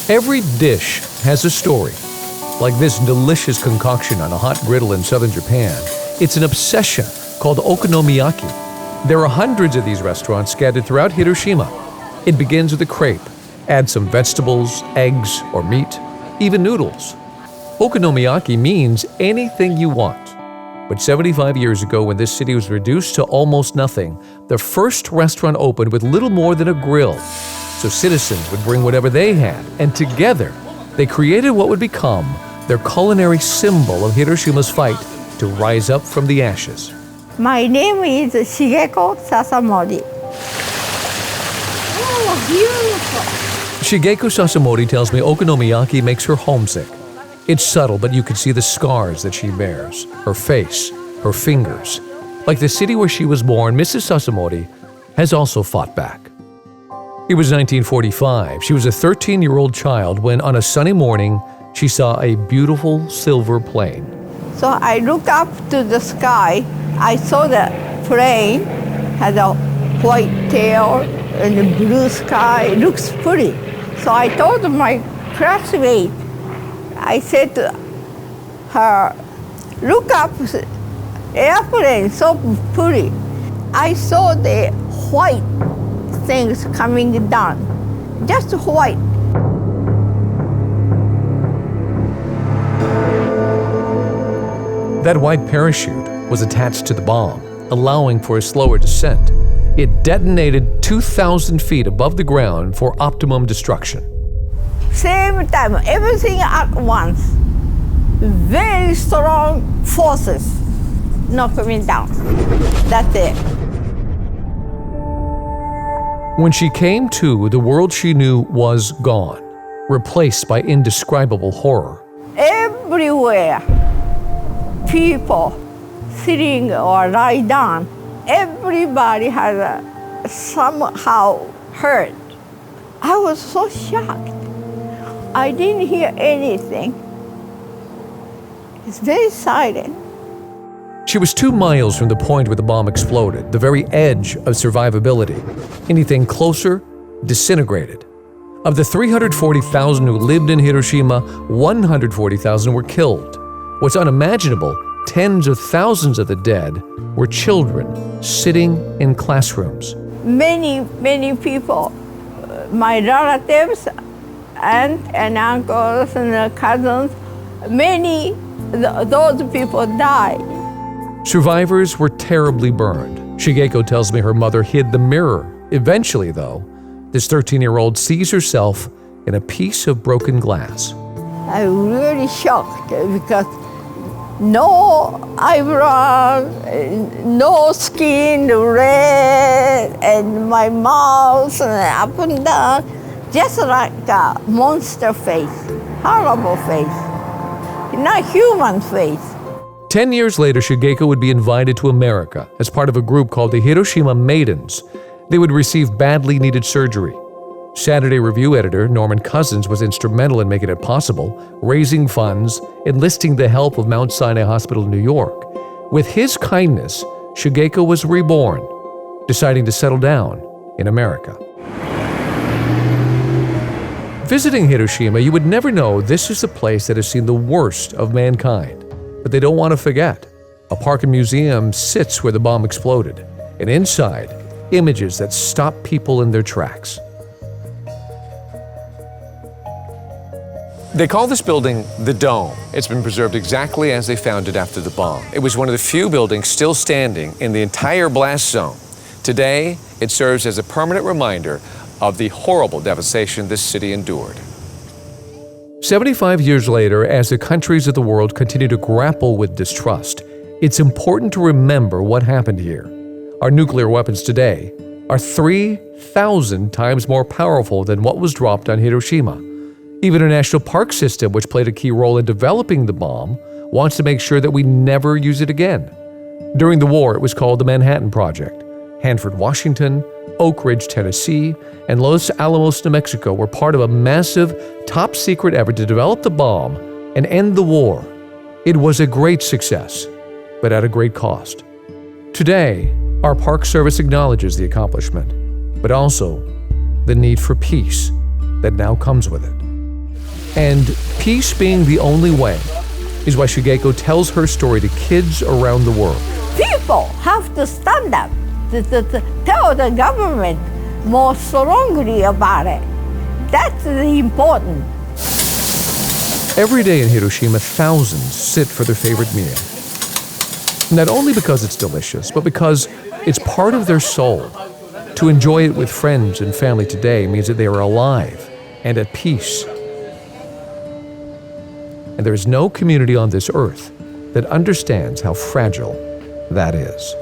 Every dish has a story. Like this delicious concoction on a hot griddle in southern Japan, it's an obsession called okonomiyaki. There are hundreds of these restaurants scattered throughout Hiroshima. It begins with a crepe. Add some vegetables, eggs, or meat, even noodles. Okonomiyaki means anything you want. But 75 years ago, when this city was reduced to almost nothing, the first restaurant opened with little more than a grill. So citizens would bring whatever they had, and together, they created what would become their culinary symbol of Hiroshima's fight to rise up from the ashes. My name is Shigeko Sasamori. Oh, beautiful. Shigeko Sasamori tells me okonomiyaki makes her homesick. It's subtle, but you can see the scars that she bears, her face, her fingers. Like the city where she was born, Mrs. Sasamori has also fought back. It was 1945. She was a 13-year-old child when, on a sunny morning, she saw a beautiful silver plane. So I looked up to the sky. I saw the plane had a white tail and a blue sky. It looks pretty. So I told my classmate, I said to her, look up, airplane, so pretty. I saw the white things coming down, just white. That white parachute was attached to the bomb, allowing for a slower descent. It detonated 2,000 feet above the ground for optimum destruction. Same time, everything at once. Very strong forces knock me down. That's it. When she came to, the world she knew was gone, replaced by indescribable horror. Everywhere, people sitting or lie down, everybody has somehow hurt. I was so shocked. I didn't hear anything. It's very silent. She was 2 miles from the point where the bomb exploded, the very edge of survivability. Anything closer disintegrated. Of the 340,000 who lived in Hiroshima, 140,000 were killed. What's unimaginable, tens of thousands of the dead were children sitting in classrooms. Many people, my relatives, aunts and uncles and cousins, those people died. Survivors were terribly burned. Shigeko tells me her mother hid the mirror. Eventually, though, this 13-year-old sees herself in a piece of broken glass. I'm really shocked because no eyebrows, no skin, red, and my mouth and up and down, just like a monster face, horrible face, not human face. 10 years later, Shigeko would be invited to America as part of a group called the Hiroshima Maidens. They would receive badly needed surgery. Saturday Review editor Norman Cousins was instrumental in making it possible, raising funds, enlisting the help of Mount Sinai Hospital in New York. With his kindness, Shigeko was reborn, deciding to settle down in America. Visiting Hiroshima, you would never know this is the place that has seen the worst of mankind. But they don't want to forget. A park and museum sits where the bomb exploded, and inside, images that stop people in their tracks. They call this building the Dome. It's been preserved exactly as they found it after the bomb. It was one of the few buildings still standing in the entire blast zone. Today, it serves as a permanent reminder of the horrible devastation this city endured. 75 years later, as the countries of the world continue to grapple with distrust, it's important to remember what happened here. Our nuclear weapons today are 3,000 times more powerful than what was dropped on Hiroshima. Even a national park system, which played a key role in developing the bomb, wants to make sure that we never use it again. During the war, it was called the Manhattan Project. Hanford, Washington, Oak Ridge, Tennessee, and Los Alamos, New Mexico were part of a massive, top-secret effort to develop the bomb and end the war. It was a great success, but at a great cost. Today, our Park Service acknowledges the accomplishment, but also the need for peace that now comes with it. And peace being the only way is why Shigeko tells her story to kids around the world. People have to stand up to tell the government more strongly about it. That's important. Every day in Hiroshima, thousands sit for their favorite meal. Not only because it's delicious, but because it's part of their soul. To enjoy it with friends and family today means that they are alive and at peace. And there is no community on this earth that understands how fragile that is.